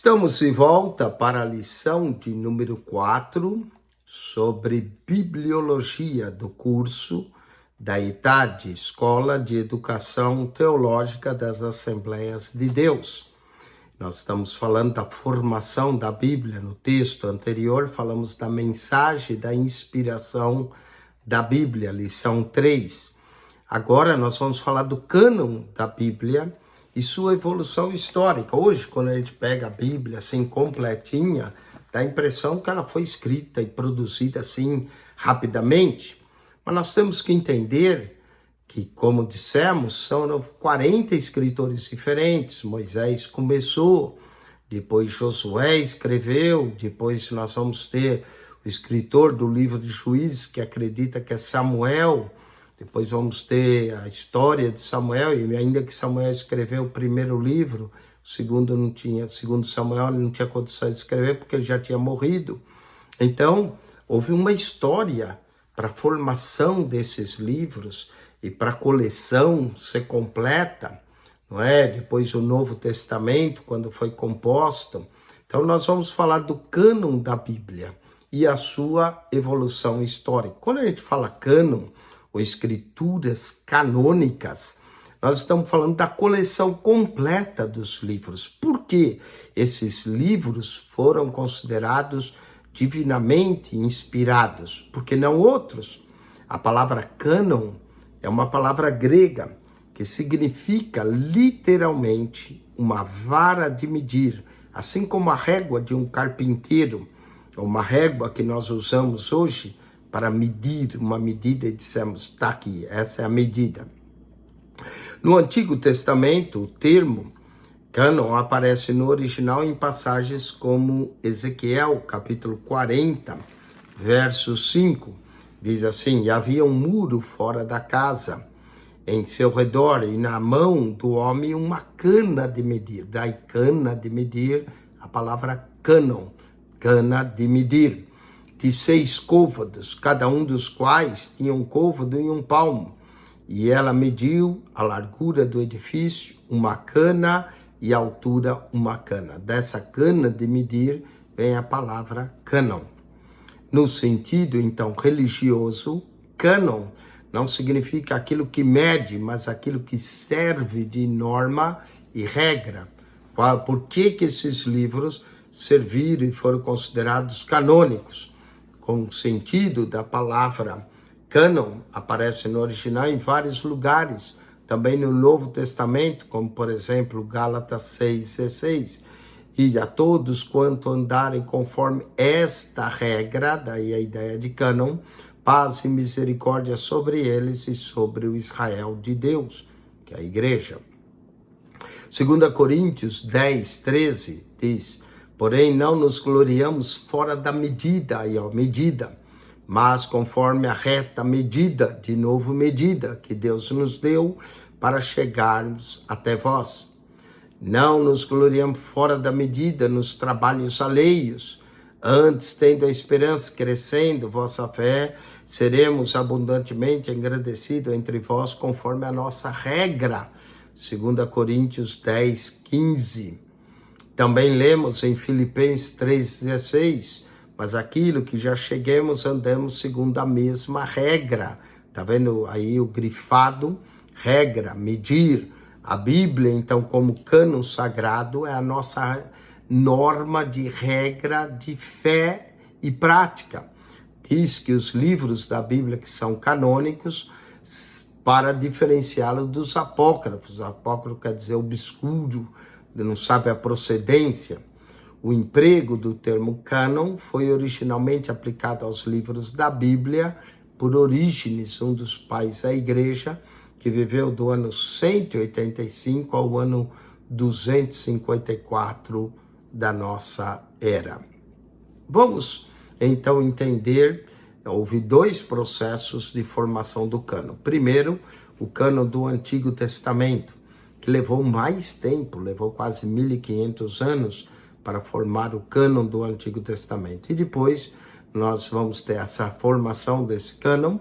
Estamos de volta para a lição de número 4 sobre bibliologia do curso da ETAD, Escola de Educação Teológica das Assembleias de Deus. Nós estamos falando da formação da Bíblia. No texto anterior falamos da mensagem da inspiração da Bíblia, lição 3. Agora nós vamos falar do cânon da Bíblia e sua evolução histórica. Hoje, quando a gente pega a Bíblia assim completinha, dá a impressão que ela foi escrita e produzida assim rapidamente. Mas nós temos que entender que, como dissemos, são 40 escritores diferentes. Moisés começou, depois Josué escreveu, depois nós vamos ter o escritor do livro de Juízes, que acredita que é Samuel. Depois vamos ter a história de Samuel, e ainda que Samuel escreveu o primeiro livro, o segundo não tinha, segundo Samuel ele não tinha condição de escrever porque ele já tinha morrido. Então, houve uma história para a formação desses livros e para a coleção ser completa, não é? Depois o Novo Testamento, quando foi composto. Então, nós vamos falar do cânon da Bíblia e a sua evolução histórica. Quando a gente fala cânon, ou escrituras canônicas, nós estamos falando da coleção completa dos livros. Por que esses livros foram considerados divinamente inspirados? Porque não outros? A palavra cânon é uma palavra grega que significa literalmente uma vara de medir, assim como a régua de um carpinteiro, uma régua que nós usamos hoje para medir uma medida e dissemos, está aqui, essa é a medida. No Antigo Testamento, o termo cânon aparece no original em passagens como Ezequiel, capítulo 40, verso 5. Diz assim, e havia um muro fora da casa, em seu redor, e na mão do homem uma cana de medir. Daí cana de medir, a palavra cânon, cana de medir. De 6 côvados, cada um dos quais tinha um côvado e um palmo. E ela mediu a largura do edifício, uma cana, e a altura, uma cana. Dessa cana de medir vem a palavra cânon. No sentido, então, religioso, cânon não significa aquilo que mede, mas aquilo que serve de norma e regra. Por que esses livros serviram e foram considerados canônicos? Com o sentido da palavra cânon, aparece no original em vários lugares, também no Novo Testamento, como por exemplo Gálatas 6,16. E a todos quanto andarem conforme esta regra, daí a ideia de cânon, paz e misericórdia sobre eles e sobre o Israel de Deus, que é a igreja. 2 Coríntios 10:13 diz, porém, não nos gloriamos fora da medida, mas conforme a reta medida, de novo medida, que Deus nos deu para chegarmos até vós. Não nos gloriamos fora da medida nos trabalhos alheios, antes, tendo a esperança crescendo, vossa fé, seremos abundantemente agradecidos entre vós, conforme a nossa regra. 2 Coríntios 10:15. Também lemos em Filipenses 3,16, mas aquilo que já cheguemos, andamos segundo a mesma regra. Tá vendo aí o grifado? Regra, medir. A Bíblia, então, como cânon sagrado, é a nossa norma de regra de fé e prática. Diz que os livros da Bíblia que são canônicos, para diferenciá-los dos apócrifos. Apócrifo quer dizer obscuro, não sabe a procedência. O emprego do termo cânon foi originalmente aplicado aos livros da Bíblia por Orígenes, um dos pais da igreja, que viveu do ano 185 ao ano 254 da nossa era. Vamos então entender, houve 2 processos de formação do cânon. Primeiro, o cânon do Antigo Testamento, que levou mais tempo, levou quase 1500 anos para formar o cânon do Antigo Testamento. E depois nós vamos ter essa formação desse cânon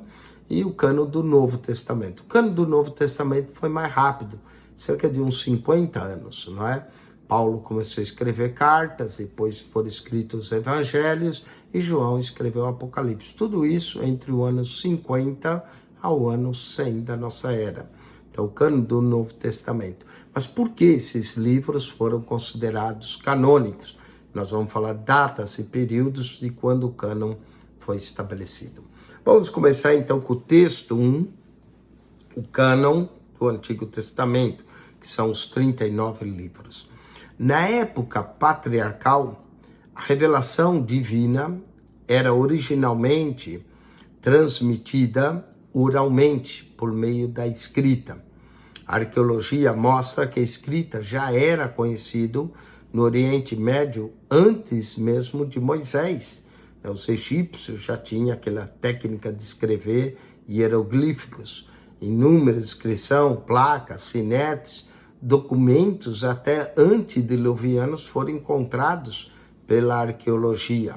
e o cânon do Novo Testamento. O cânon do Novo Testamento foi mais rápido, cerca de uns 50 anos, não é? Paulo começou a escrever cartas, depois foram escritos os evangelhos, e João escreveu o Apocalipse. Tudo isso entre o ano 50 ao ano 100 da nossa era. Então, o cânon do Novo Testamento. Mas por que esses livros foram considerados canônicos? Nós vamos falar datas e períodos de quando o cânon foi estabelecido. Vamos começar então com o texto 1, o cânon do Antigo Testamento, que são os 39 livros. Na época patriarcal, a revelação divina era originalmente transmitida oralmente, por meio da escrita. A arqueologia mostra que a escrita já era conhecido no Oriente Médio antes mesmo de Moisés. Os egípcios já tinham aquela técnica de escrever hieroglíficos, inúmeras inscrições, placas, sinetes, documentos até antediluvianos foram encontrados pela arqueologia.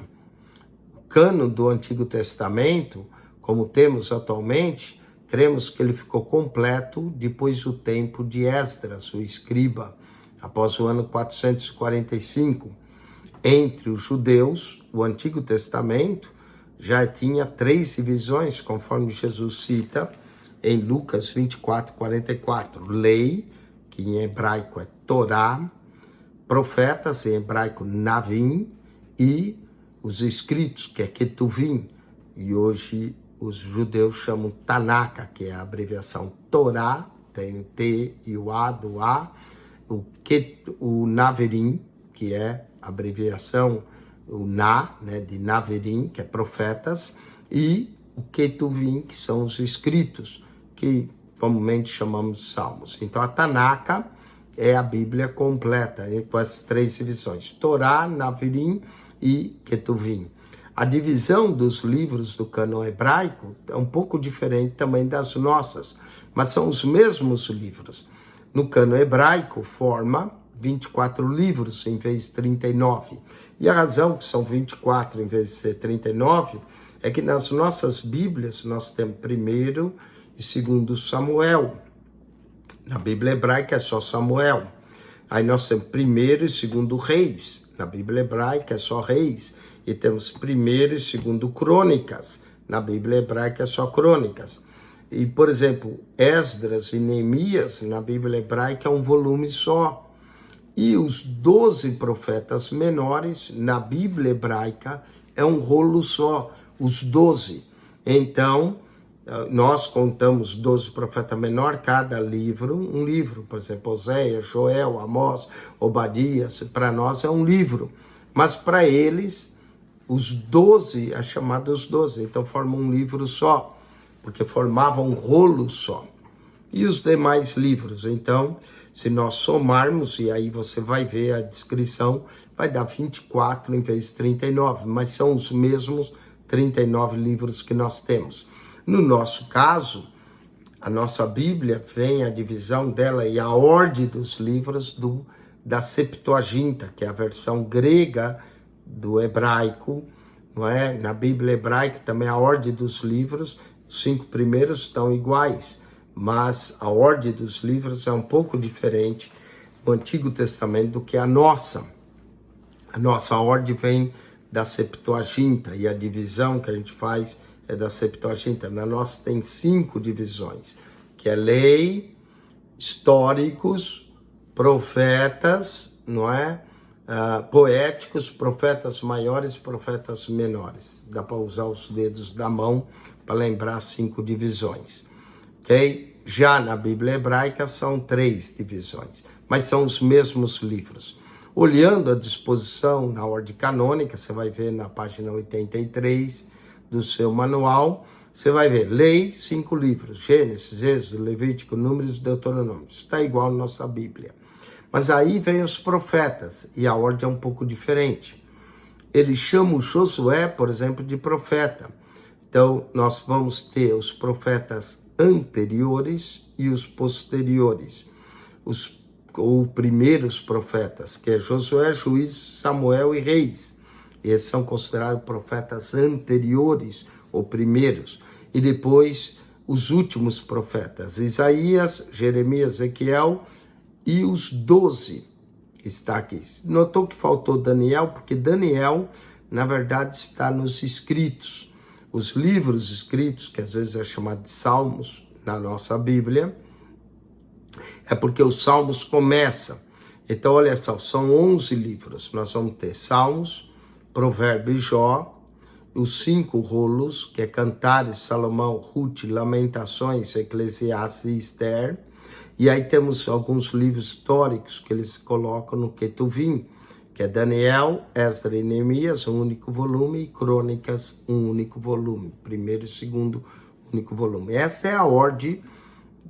O cânon do Antigo Testamento, como temos atualmente, cremos que ele ficou completo depois do tempo de Esdras, o escriba, após o ano 445. Entre os judeus, o Antigo Testamento já tinha 3 divisões, conforme Jesus cita em Lucas 24, 44. Lei, que em hebraico é Torá, profetas, em hebraico Navim, e os escritos, que é Ketuvim, e hoje os judeus chamam Tanaka, que é a abreviação Torá, tem o T e o A do A, o Naverim, que é a abreviação, o Na, né, de Naverim, que é profetas, e o Ketuvim, que são os escritos, que comumente chamamos de salmos. Então a Tanaka é a Bíblia completa, com as 3 divisões, Torá, Naverim e Ketuvim. A divisão dos livros do cânon hebraico é um pouco diferente também das nossas, mas são os mesmos livros. No cânon hebraico forma 24 livros em vez de 39. E a razão que são 24 em vez de ser 39 é que nas nossas Bíblias nós temos 1º e 2º Samuel. Na Bíblia hebraica é só Samuel. Aí nós temos 1º e 2º Reis. Na Bíblia hebraica é só Reis. E temos 1º e 2º Crônicas. Na Bíblia hebraica é só Crônicas. E, por exemplo, Esdras e Neemias, na Bíblia hebraica, é um volume só. E os 12 profetas menores, na Bíblia hebraica, é um rolo só, os 12. Então, nós contamos 12 profetas menores, cada livro, um livro. Por exemplo, Oséias, Joel, Amós, Obadias, para nós é um livro. Mas para eles, os 12 é chamado os 12, então formam um livro só, porque formavam um rolo só. E os demais livros, então, se nós somarmos, e aí você vai ver a descrição, vai dar 24 em vez de 39, mas são os mesmos 39 livros que nós temos. No nosso caso, a nossa Bíblia vem a divisão dela e a ordem dos livros da Septuaginta, que é a versão grega do hebraico, não é? Na Bíblia hebraica também a ordem dos livros, os 5 primeiros estão iguais, mas a ordem dos livros é um pouco diferente no Antigo Testamento do que a nossa. A nossa ordem vem da Septuaginta e a divisão que a gente faz é da Septuaginta. Na nossa tem 5 divisões, que é lei, históricos, profetas, não é? Poéticos, profetas maiores, profetas menores. Dá para usar os dedos da mão para lembrar 5 divisões, ok? Já na Bíblia hebraica são 3 divisões, mas são os mesmos livros. Olhando a disposição na ordem canônica, você vai ver na página 83 do seu manual, você vai ver lei, 5 livros, Gênesis, Êxodo, Levítico, Números e Deuteronômio. Está igual na nossa Bíblia. Mas aí vem os profetas, e a ordem é um pouco diferente. Ele chama o Josué, por exemplo, de profeta. Então, nós vamos ter os profetas anteriores e os posteriores. Os primeiros profetas, que é Josué, Juízes, Samuel e Reis. Esses são considerados profetas anteriores ou primeiros. E depois, os últimos profetas, Isaías, Jeremias, Ezequiel, e os 12. está aqui. Notou que faltou Daniel, porque Daniel, na verdade, está nos escritos. Os livros escritos, que às vezes é chamado de Salmos na nossa Bíblia, é porque os Salmos começam. Então, olha só, são 11 livros. Nós vamos ter Salmos, Provérbios e Jó, os 5 rolos, que é Cantares, Salomão, Ruth, Lamentações, Eclesiastes e Esther. E aí temos alguns livros históricos que eles colocam no Ketuvim, que é Daniel, Esdras e Neemias, um único volume, e Crônicas, um único volume. Primeiro e segundo, único volume. Essa é a ordem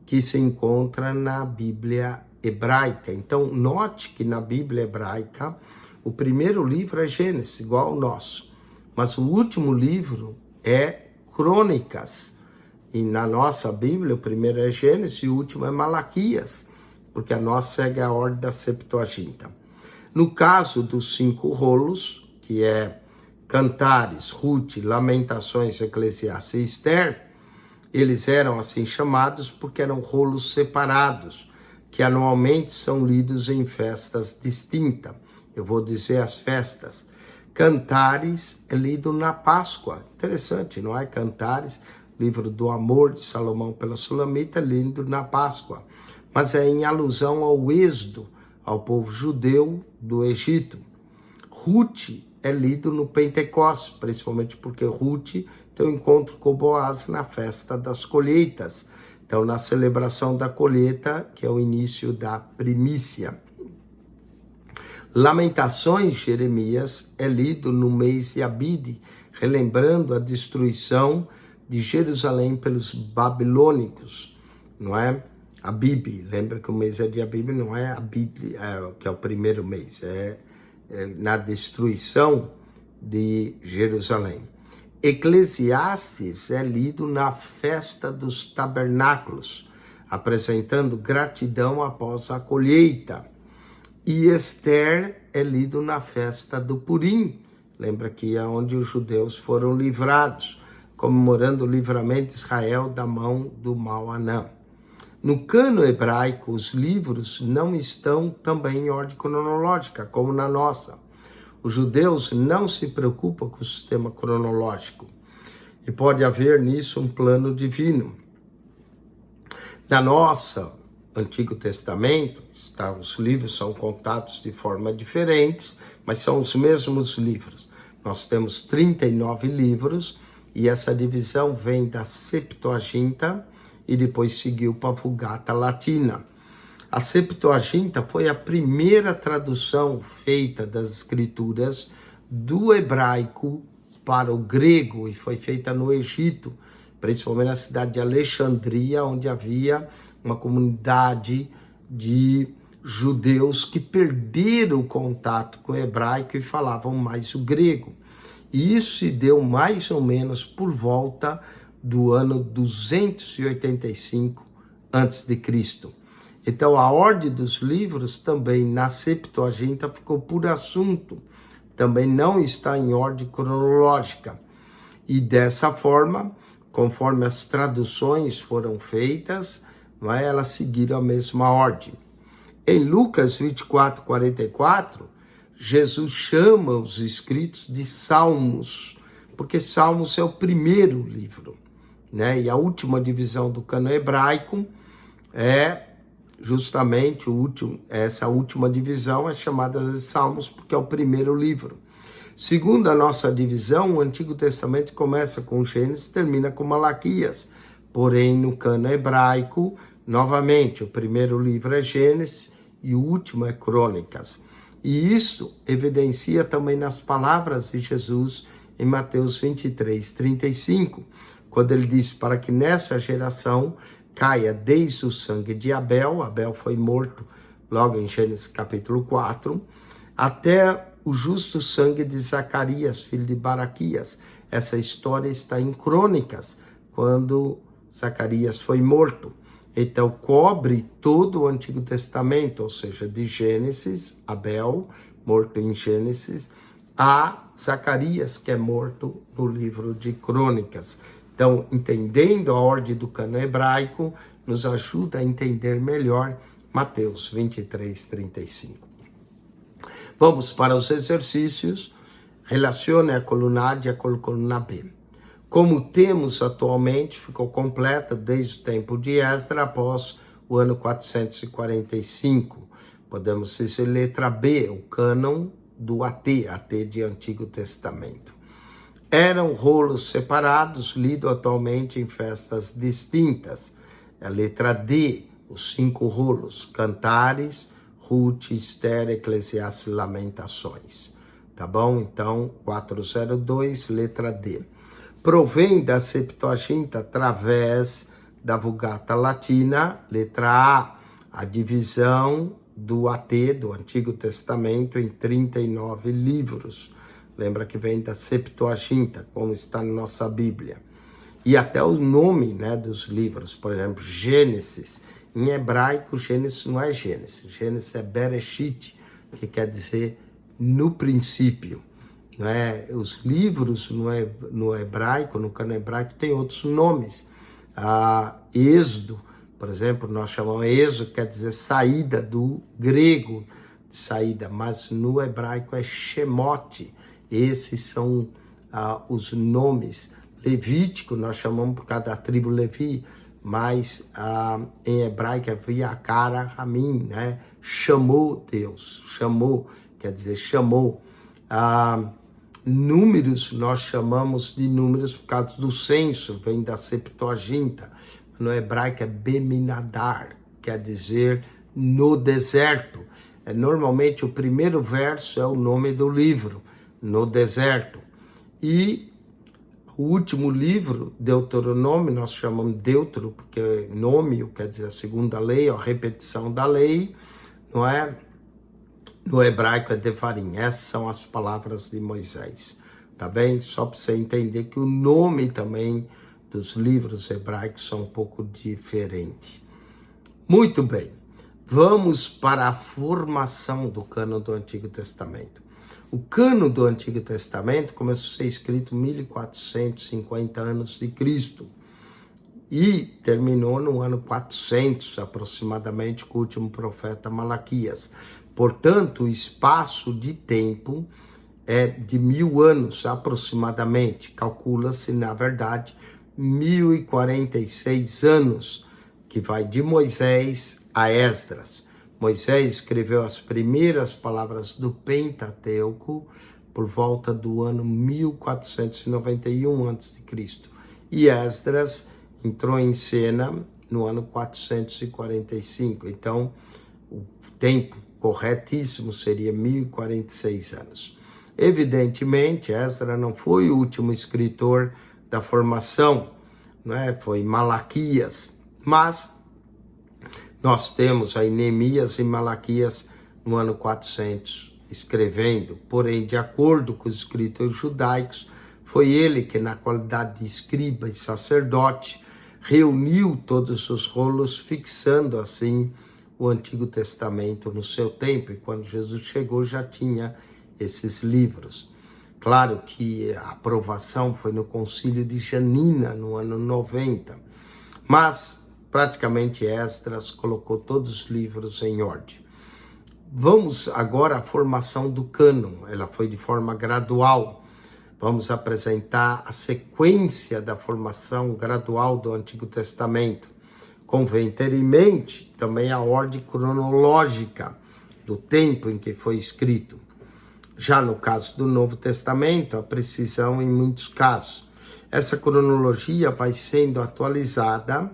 que se encontra na Bíblia hebraica. Então, note que na Bíblia hebraica, o primeiro livro é Gênesis, igual ao nosso. Mas o último livro é Crônicas. E na nossa Bíblia, o primeiro é Gênesis e o último é Malaquias, porque a nossa segue a ordem da Septuaginta. No caso dos 5 rolos, que é Cantares, Ruth, Lamentações, Eclesiastes e Esther, eles eram assim chamados porque eram rolos separados, que anualmente são lidos em festas distintas. Eu vou dizer as festas. Cantares é lido na Páscoa. Interessante, não é? Cantares, livro do amor de Salomão pela Sulamita, lido na Páscoa. Mas é em alusão ao êxodo, ao povo judeu do Egito. Ruth é lido no Pentecostes, principalmente porque Ruth tem um encontro com Boaz na festa das colheitas. Então, na celebração da colheita, que é o início da primícia. Lamentações, Jeremias, é lido no mês de Abide, relembrando a destruição de Jerusalém pelos babilônicos, não é? Abibe, lembra que o mês é de Abibe, não é Abide, que é o primeiro mês, é na destruição de Jerusalém. Eclesiastes é lido na festa dos tabernáculos, apresentando gratidão após a colheita. E Esther é lido na festa do Purim, lembra que é onde os judeus foram livrados, comemorando o livramento de Israel da mão do mau Anã. No cano hebraico, os livros não estão também em ordem cronológica, como na nossa. Os judeus não se preocupam com o sistema cronológico e pode haver nisso um plano divino. Na nossa Antigo Testamento, os livros são contados de forma diferente, mas são os mesmos livros. Nós temos 39 livros e essa divisão vem da Septuaginta e depois seguiu para a Vulgata Latina. A Septuaginta foi a primeira tradução feita das escrituras do hebraico para o grego e foi feita no Egito, principalmente na cidade de Alexandria, onde havia uma comunidade de judeus que perderam o contato com o hebraico e falavam mais o grego. E isso se deu mais ou menos por volta do ano 285 a.C. Então, a ordem dos livros também na Septuaginta ficou por assunto. Também não está em ordem cronológica. E dessa forma, conforme as traduções foram feitas, elas seguiram a mesma ordem. Em Lucas 24, 44, Jesus chama os escritos de Salmos, porque Salmos é o primeiro livro, né? E a última divisão do cânon hebraico é justamente essa última divisão é chamada de Salmos, porque é o primeiro livro. Segundo a nossa divisão, o Antigo Testamento começa com Gênesis e termina com Malaquias. Porém, no cânon hebraico, novamente, o primeiro livro é Gênesis e o último é Crônicas. E isso evidencia também nas palavras de Jesus em Mateus 23, 35, quando ele diz para que nessa geração caia desde o sangue de Abel foi morto logo em Gênesis capítulo 4, até o justo sangue de Zacarias, filho de Baraquias. Essa história está em Crônicas, quando Zacarias foi morto. Então, cobre todo o Antigo Testamento, ou seja, de Gênesis, Abel, morto em Gênesis, a Zacarias, que é morto no livro de Crônicas. Então, entendendo a ordem do cânon hebraico, nos ajuda a entender melhor Mateus 23, 35. Vamos para os exercícios. Relacione a coluna A com a coluna B. Como temos atualmente, ficou completa desde o tempo de Esdras após o ano 445. Podemos dizer letra B, o cânon do AT de Antigo Testamento. Eram rolos separados, lido atualmente em festas distintas. A letra D, os 5 rolos, Cantares, Ruth, Esther, Eclesiastes e Lamentações. Tá bom? Então, 402, letra D. Provém da Septuaginta através da Vulgata Latina, letra A divisão do AT, do Antigo Testamento, em 39 livros. Lembra que vem da Septuaginta, como está na nossa Bíblia. E até o nome, né, dos livros, por exemplo, Gênesis. Em hebraico, Gênesis não é Gênesis. Gênesis é Bereshit, que quer dizer no princípio. Não é? Os livros no hebraico, no cano hebraico, tem outros nomes. Êxodo, por exemplo, nós chamamos Êxodo, quer dizer saída, do grego de saída, mas no hebraico é Shemot. Esses são os nomes. Levítico, nós chamamos por causa da tribo Levi, mas em hebraico é Viakara Ramin, né? Chamou Deus, chamou, quer dizer, chamou. Números, nós chamamos de números por causa do censo, vem da Septuaginta. No hebraico é Beminadar, quer dizer no deserto. Normalmente o primeiro verso é o nome do livro, no deserto. E o último livro, Deuteronômio, nós chamamos Deutero, porque nome quer dizer a segunda lei, a repetição da lei, não é? No hebraico é Devarim. Essas são as palavras de Moisés, tá bem? Só para você entender que o nome também dos livros hebraicos são um pouco diferente. Muito bem, vamos para a formação do cânon do Antigo Testamento. O cânon do Antigo Testamento começou a ser escrito 1450 anos de Cristo e terminou no ano 400 aproximadamente com o último profeta Malaquias. Portanto, o espaço de tempo é de 1000 anos aproximadamente. Calcula-se, na verdade, 1046 anos, que vai de Moisés a Esdras. Moisés escreveu as primeiras palavras do Pentateuco por volta do ano 1491 a.C. E Esdras entrou em cena no ano 445. Então, o tempo corretíssimo seria 1046 anos. Evidentemente, Esdras não foi o último escritor da formação, né? Foi Malaquias, mas nós temos aí Neemias e Malaquias no ano 400 escrevendo, porém, de acordo com os escritores judaicos, foi ele que, na qualidade de escriba e sacerdote, reuniu todos os rolos, fixando assim o Antigo Testamento no seu tempo, e quando Jesus chegou já tinha esses livros. Claro que a aprovação foi no Concílio de Janina, no ano 90, mas praticamente Esdras colocou todos os livros em ordem. Vamos agora à formação do cânon, ela foi de forma gradual. Vamos apresentar a sequência da formação gradual do Antigo Testamento. Convém ter em mente também a ordem cronológica do tempo em que foi escrito. Já no caso do Novo Testamento, a precisão em muitos casos. Essa cronologia vai sendo atualizada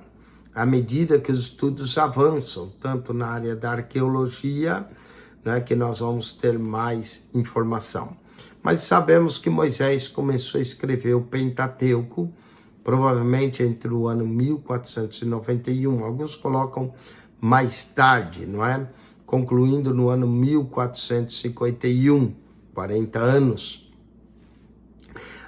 à medida que os estudos avançam, tanto na área da arqueologia, né, que nós vamos ter mais informação. Mas sabemos que Moisés começou a escrever o Pentateuco, provavelmente entre o ano 1491. Alguns colocam mais tarde, não é? Concluindo no ano 1451, 40 anos.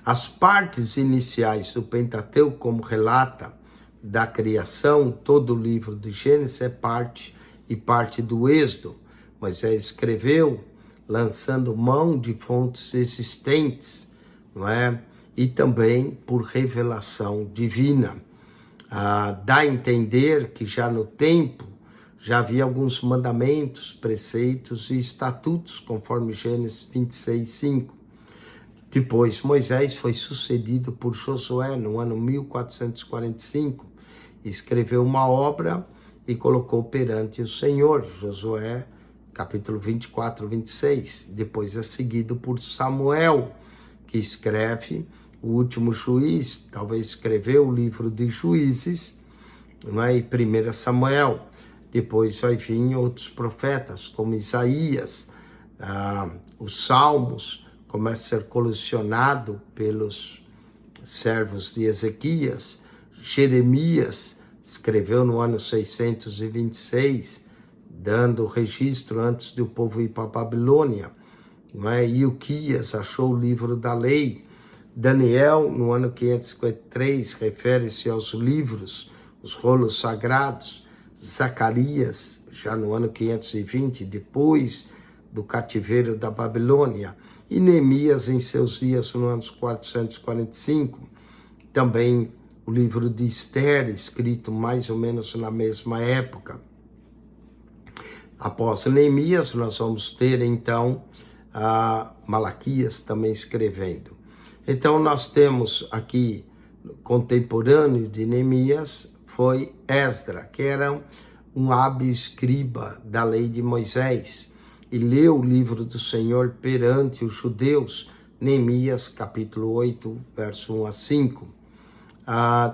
As partes iniciais do Pentateuco, como relata da criação, todo o livro de Gênesis é parte do Êxodo. Moisés escreveu lançando mão de fontes existentes, não é? E também por revelação divina. Dá a entender que já no tempo, já havia alguns mandamentos, preceitos e estatutos, conforme Gênesis 26:5. Depois, Moisés foi sucedido por Josué no ano 1445. Escreveu uma obra e colocou perante o Senhor, Josué, capítulo 24, 26. Depois é seguido por Samuel, que escreve o último juiz, talvez escreveu o livro de Juízes, não é? E 1 Samuel. Depois vai vir outros profetas, como Isaías, os Salmos, começa a ser colecionado pelos servos de Ezequias. Jeremias escreveu no ano 626, dando registro antes do povo ir para a Babilônia. Não é? Ilquias achou o livro da lei. Daniel, no ano 553, refere-se aos livros, os rolos sagrados. Zacarias, já no ano 520, depois do cativeiro da Babilônia. E Neemias, em seus dias, no ano 445. Também o livro de Esther, escrito mais ou menos na mesma época. Após Neemias, nós vamos ter, então, Malaquias também escrevendo. Então, nós temos aqui, contemporâneo de Neemias, foi Esdra, que era um hábil escriba da lei de Moisés, e leu o livro do Senhor perante os judeus, Neemias, capítulo 8, verso 1 a 5.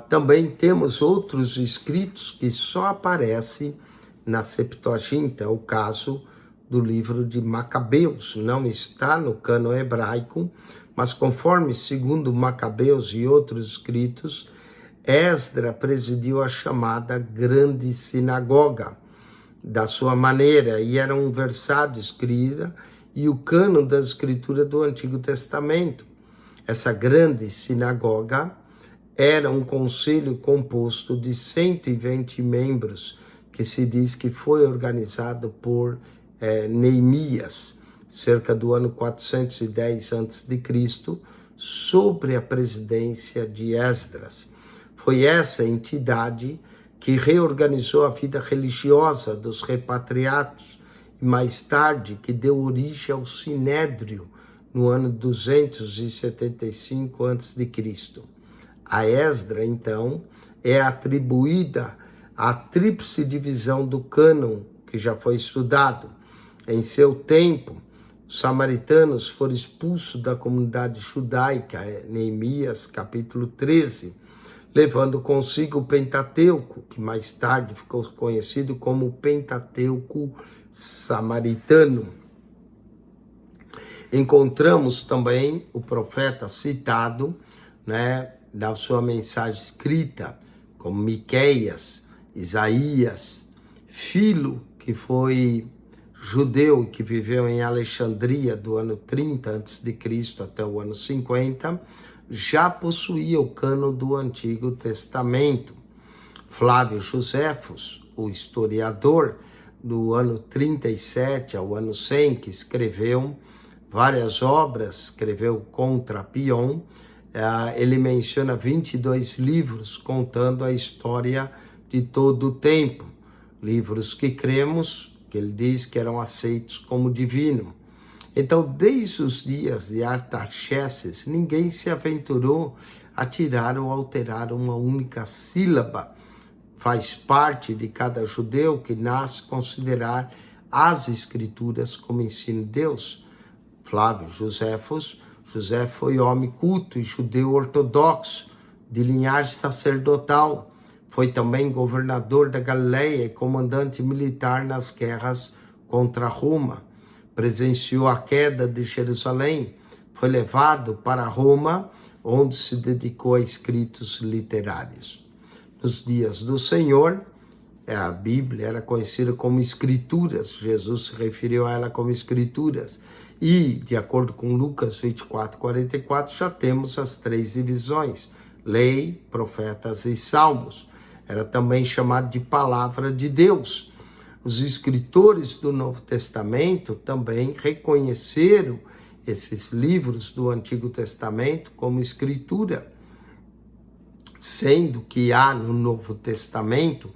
Também temos outros escritos que só aparecem na Septuaginta, o caso do livro de Macabeus, não está no cânon hebraico, mas conforme segundo Macabeus e outros escritos, Esdra presidiu a chamada Grande Sinagoga, da sua maneira, e era um versado escrita e o cânon da escritura do Antigo Testamento. Essa grande sinagoga era um conselho composto de 120 membros, que se diz que foi organizado por Neemias, cerca do ano 410 a.C., sobre a presidência de Esdras. Foi essa entidade que reorganizou a vida religiosa dos repatriados e mais tarde que deu origem ao Sinédrio no ano 275 a.C. A Esdra, então, é atribuída à tríplice divisão do cânon que já foi estudado. Em seu tempo, os samaritanos foram expulsos da comunidade judaica, Neemias, capítulo 13, levando consigo o Pentateuco, que mais tarde ficou conhecido como o Pentateuco samaritano. Encontramos também o profeta citado, né, da sua mensagem escrita, como Miqueias, Isaías, Filo, que foi judeu que viveu em Alexandria do ano 30 a.C. até o ano 50, já possuía o cânon do Antigo Testamento. Flávio Joséfos, o historiador, do ano 37 ao ano 100, que escreveu várias obras, escreveu contra Pion, ele menciona 22 livros contando a história de todo o tempo. Livros que cremos, que ele diz que eram aceitos como divino. Então, desde os dias de Artaxerxes, ninguém se aventurou a tirar ou alterar uma única sílaba. Faz parte de cada judeu que nasce considerar as escrituras como ensino de Deus. Flávio Joséfos, José foi homem culto e judeu ortodoxo, de linhagem sacerdotal. Foi também governador da Galileia e comandante militar nas guerras contra Roma. Presenciou a queda de Jerusalém, foi levado para Roma, onde se dedicou a escritos literários. Nos dias do Senhor, a Bíblia era conhecida como Escrituras, Jesus se referiu a ela como Escrituras, e, de acordo com Lucas 24:44, já temos as 3 divisões, Lei, Profetas e Salmos. Era também chamado de Palavra de Deus. Os escritores do Novo Testamento também reconheceram esses livros do Antigo Testamento como escritura, sendo que há no Novo Testamento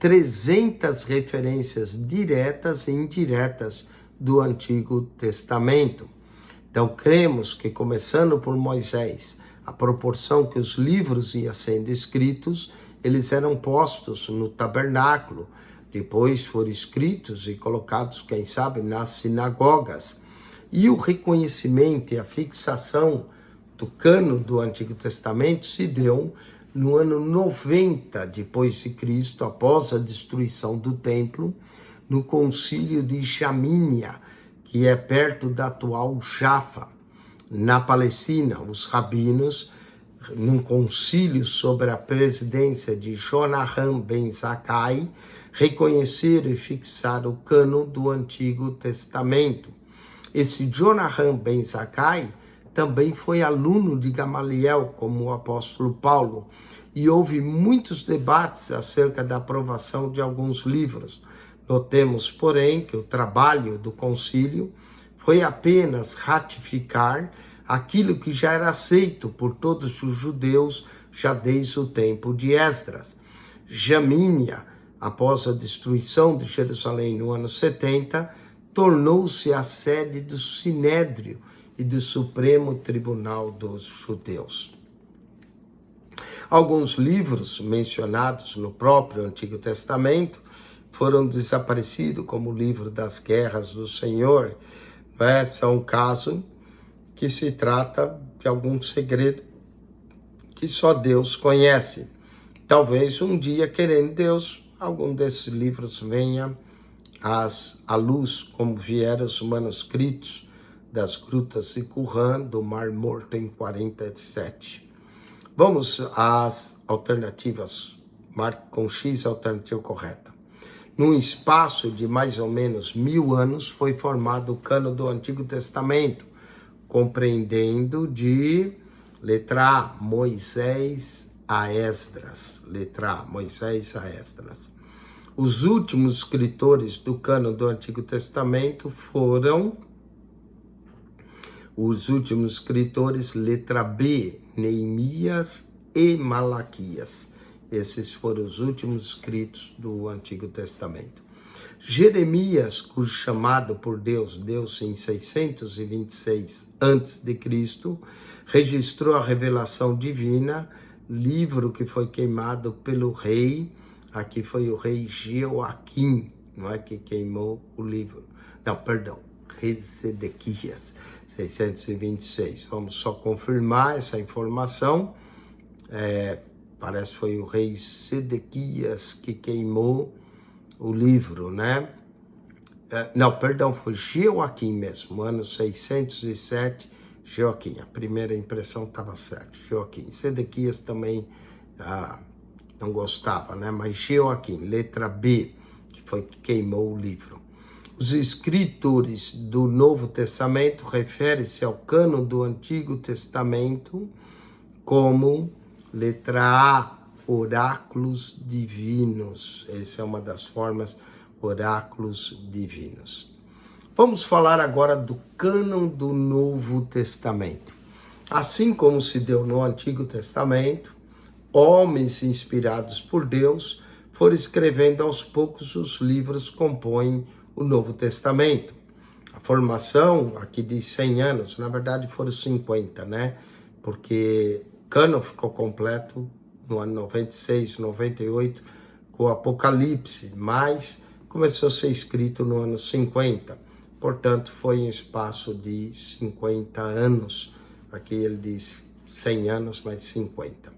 300 referências diretas e indiretas do Antigo Testamento. Então, cremos que, começando por Moisés, à proporção que os livros iam sendo escritos, eles eram postos no tabernáculo, depois foram escritos e colocados, quem sabe, nas sinagogas. E o reconhecimento e a fixação do cânon do Antigo Testamento se deu no ano 90 depois de Cristo, após a destruição do templo, no concílio de Jamínia, que é perto da atual Jaffa, na Palestina. Os rabinos, num concílio sobre a presidência de Jonahan ben Zakkai, reconheceram e fixaram o cânon do Antigo Testamento. Esse Jonahan ben Zakkai também foi aluno de Gamaliel, como o apóstolo Paulo, e houve muitos debates acerca da aprovação de alguns livros. Notemos, porém, que o trabalho do concílio foi apenas ratificar aquilo que já era aceito por todos os judeus já desde o tempo de Esdras. Jamínia, após a destruição de Jerusalém no ano 70, tornou-se a sede do Sinédrio e do Supremo Tribunal dos Judeus. Alguns livros mencionados no próprio Antigo Testamento foram desaparecidos, como o livro das Guerras do Senhor. São um caso que se trata de algum segredo que só Deus conhece. Talvez um dia, querendo Deus, algum desses livros venha à luz, como vieram os manuscritos das grutas de Qumran, do Mar Morto, em 47. Vamos às alternativas. Marque com X a alternativa correta. Num espaço de mais ou menos 1000 anos, foi formado o cânon do Antigo Testamento, compreendendo de letra A, Moisés a Esdras. Letra A, Moisés a Esdras. Os últimos escritores do cânon do Antigo Testamento foram os últimos escritores, letra B, Neemias e Malaquias. Esses foram os últimos escritos do Antigo Testamento. Jeremias, cujo chamado por Deus deu-se em 626 a.C., registrou a revelação divina, livro que foi queimado pelo rei. Aqui foi o rei Joaquim, não é, que queimou o livro. Não, perdão, rei Sedequias, 626. Vamos só confirmar essa informação. Parece que foi o rei Sedequias que queimou o livro, né? Não, perdão, foi Joaquim mesmo, ano 607, Joaquim. A primeira impressão estava certa, Joaquim. Sedequias também não gostava, né? Mas Joaquim, letra B, que foi que queimou o livro. Os escritores do Novo Testamento referem-se ao cânon do Antigo Testamento como letra A, oráculos divinos. Essa é uma das formas, oráculos divinos. Vamos falar agora do cânon do Novo Testamento. Assim como se deu no Antigo Testamento, homens inspirados por Deus foram escrevendo aos poucos os livros que compõem o Novo Testamento. A formação aqui de 100 anos, na verdade foram 50, né? Porque o cânon ficou completo no ano 96, 98, com o Apocalipse, mas começou a ser escrito no ano 50. Portanto, foi um espaço de 50 anos. Aqui ele diz 100 anos, mais 50.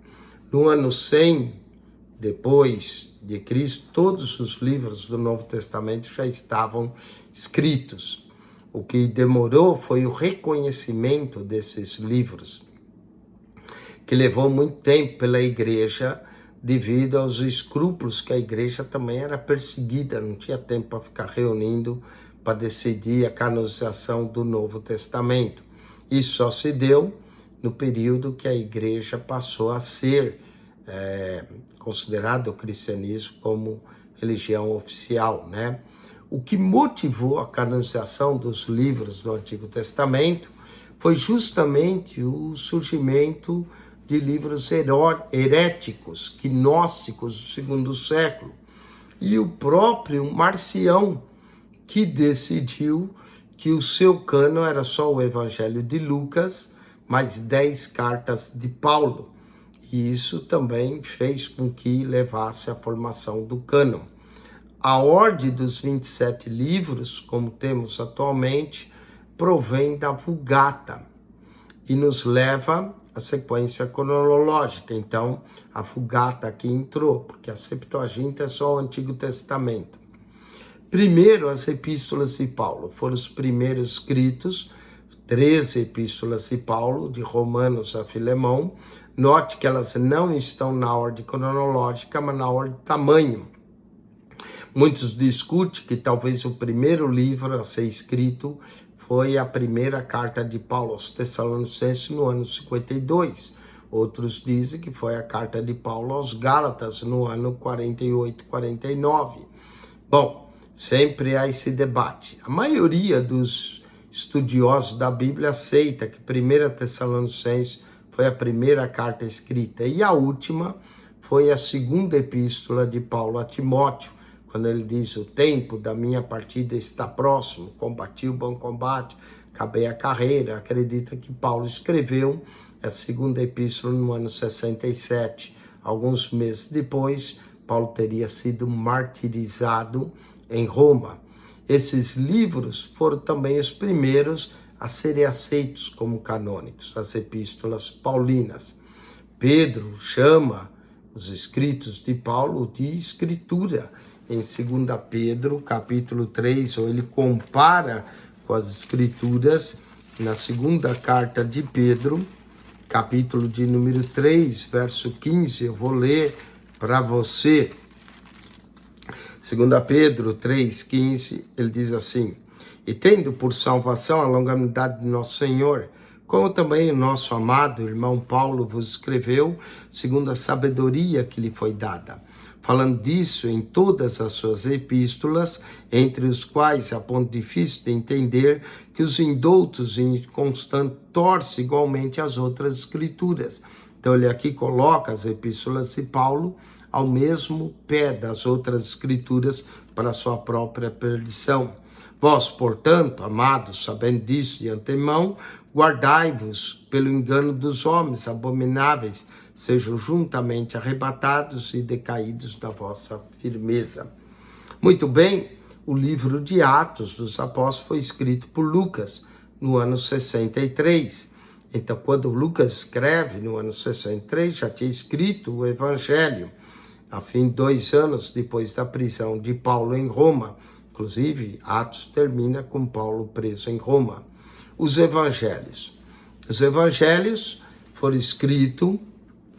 No ano 100, depois de Cristo, todos os livros do Novo Testamento já estavam escritos. O que demorou foi o reconhecimento desses livros, que levou muito tempo pela igreja, devido aos escrúpulos que a igreja também era perseguida, não tinha tempo para ficar reunindo para decidir a canonização do Novo Testamento. Isso só se deu no período que a igreja passou a ser considerado o cristianismo como religião oficial, né? O que motivou a canonização dos livros do Antigo Testamento foi justamente o surgimento de livros heréticos, gnósticos do segundo século. e o próprio Marcião, que decidiu que o seu cânon era só o Evangelho de Lucas, mais 10 cartas de Paulo. E isso também fez com que levasse à formação do cânon. A ordem dos 27 livros, como temos atualmente, provém da Vulgata e nos leva à sequência cronológica. Então, a Vulgata aqui entrou, porque a Septuaginta é só o Antigo Testamento. Primeiro, as epístolas de Paulo foram os primeiros escritos, 13 epístolas de Paulo, de Romanos a Filemão. Note que elas não estão na ordem cronológica, mas na ordem de tamanho. Muitos discutem que talvez o primeiro livro a ser escrito foi a primeira carta de Paulo aos Tessalonicenses no ano 52. Outros dizem que foi a carta de Paulo aos Gálatas no ano 48, 49. Bom, sempre há esse debate. A maioria dos estudiosos da Bíblia aceita que 1 Tessalonicenses foi a primeira carta escrita e a última foi a segunda epístola de Paulo a Timóteo, quando ele diz: o tempo da minha partida está próximo, combati o bom combate, acabei a carreira. Acredita que Paulo escreveu a segunda epístola no ano 67. Alguns meses depois, Paulo teria sido martirizado em Roma. Esses livros foram também os primeiros a serem aceitos como canônicos, as epístolas paulinas. Pedro chama os escritos de Paulo de escritura. Em 2 Pedro, capítulo 3, ou ele compara com as escrituras, na segunda carta de Pedro, capítulo de número 3, verso 15, eu vou ler para você. 2 Pedro 3,15, ele diz assim: e tendo por salvação a longanimidade de nosso Senhor, como também o nosso amado irmão Paulo vos escreveu, segundo a sabedoria que lhe foi dada, falando disso em todas as suas epístolas, entre os quais é ponto difícil de entender que os indoutos e inconstantes torcem igualmente as outras escrituras. Então ele aqui coloca as epístolas de Paulo ao mesmo pé das outras escrituras para a sua própria perdição. Vós, portanto, amados, sabendo disso de antemão, guardai-vos pelo engano dos homens abomináveis, sejam juntamente arrebatados e decaídos da vossa firmeza. Muito bem, o livro de Atos dos Apóstolos foi escrito por Lucas no ano 63. Então, quando Lucas escreve no ano 63, já tinha escrito o Evangelho, a fim de 2 anos depois da prisão de Paulo em Roma. Inclusive, Atos termina com Paulo preso em Roma. Os evangelhos foram escritos,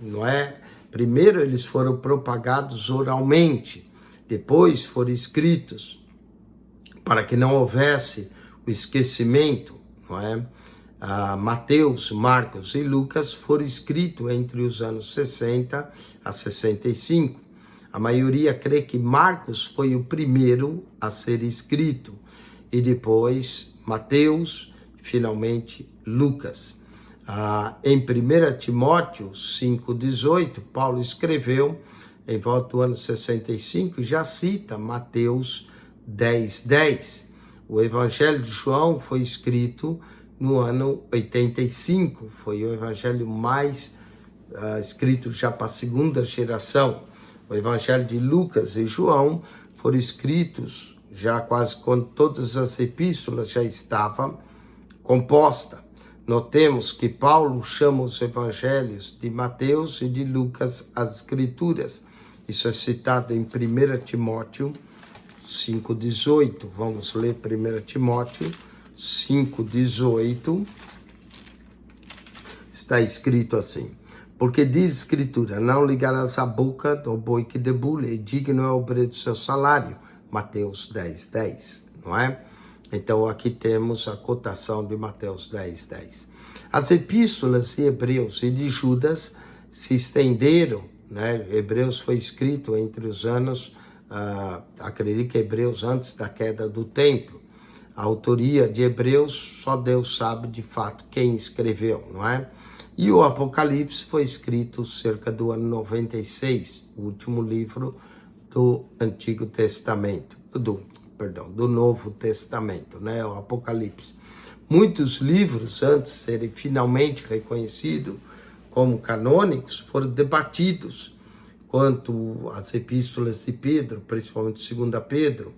não é? Primeiro eles foram propagados oralmente, depois foram escritos para que não houvesse o esquecimento, não é? Mateus, Marcos e Lucas foram escritos entre os anos 60 a 65. A maioria crê que Marcos foi o primeiro a ser escrito e depois Mateus, finalmente Lucas. Em 1 Timóteo 5,18, Paulo escreveu, em volta do ano 65, já cita Mateus 10,10. O Evangelho de João foi escrito no ano 85, foi o evangelho mais escrito já para a segunda geração. O Evangelho de Lucas e João foram escritos já quase quando todas as epístolas já estavam compostas. Notemos que Paulo chama os evangelhos de Mateus e de Lucas as escrituras. Isso é citado em 1 Timóteo 5,18. Vamos ler 1 Timóteo 5,18. Está escrito assim: porque diz a Escritura, não ligarás a boca do boi que debulha, e digno é o obreiro do seu salário. Mateus 10,10, não é? Então aqui temos a cotação de Mateus 10,10. As epístolas de Hebreus e de Judas se estenderam, né? Hebreus foi escrito entre os anos, acredito que Hebreus antes da queda do templo. A autoria de Hebreus, só Deus sabe de fato quem escreveu, não é? E o Apocalipse foi escrito cerca do ano 96, o último livro do Antigo Testamento, do Novo Testamento, né? O Apocalipse. Muitos livros, antes de serem finalmente reconhecidos como canônicos, foram debatidos, quanto às epístolas de Pedro, principalmente 2 Pedro,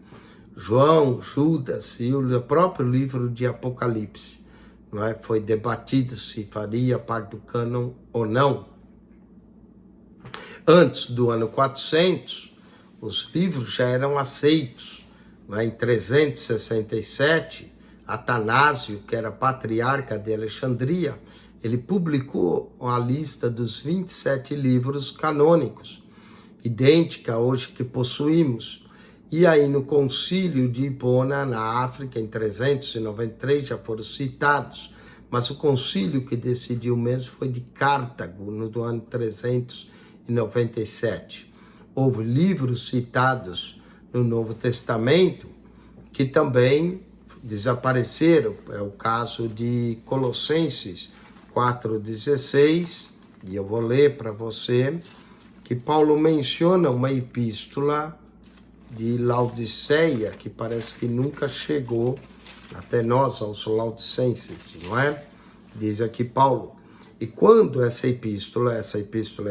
João, Judas e o próprio livro de Apocalipse. Não é? Foi debatido se faria parte do cânon ou não. Antes do ano 400, os livros já eram aceitos. Não é? Em 367, Atanásio, que era patriarca de Alexandria, ele publicou a lista dos 27 livros canônicos, idêntica hoje que possuímos. E aí no concílio de Hipona, na África, em 393, já foram citados, mas o concílio que decidiu mesmo foi de Cartago, no ano 397. Houve livros citados no Novo Testamento que também desapareceram. É o caso de Colossenses 4,16, e eu vou ler para você, que Paulo menciona uma epístola de Laodiceia, que parece que nunca chegou até nós, aos laodicenses, não é? Diz aqui Paulo: e quando essa epístola é a epístola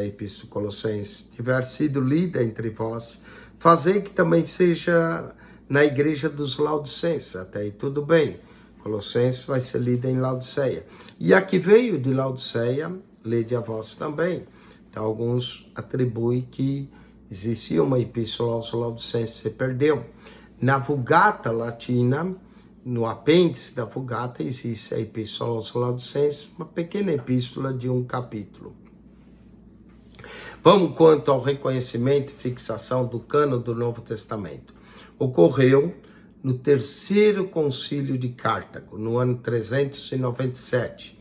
Colossenses, tiver sido lida entre vós, fazei que também seja na igreja dos laodicenses. Até aí tudo bem, Colossenses vai ser lida em Laodiceia. E a que veio de Laodiceia, lede a vós também. Então alguns atribuem que existia uma epístola aos Laodicenses, se perdeu. Na Vulgata Latina, no apêndice da Vulgata, existe a epístola aos Laodicenses, uma pequena epístola de um capítulo. Vamos quanto ao reconhecimento e fixação do cânon do Novo Testamento. Ocorreu no terceiro concílio de Cartago, no ano 397.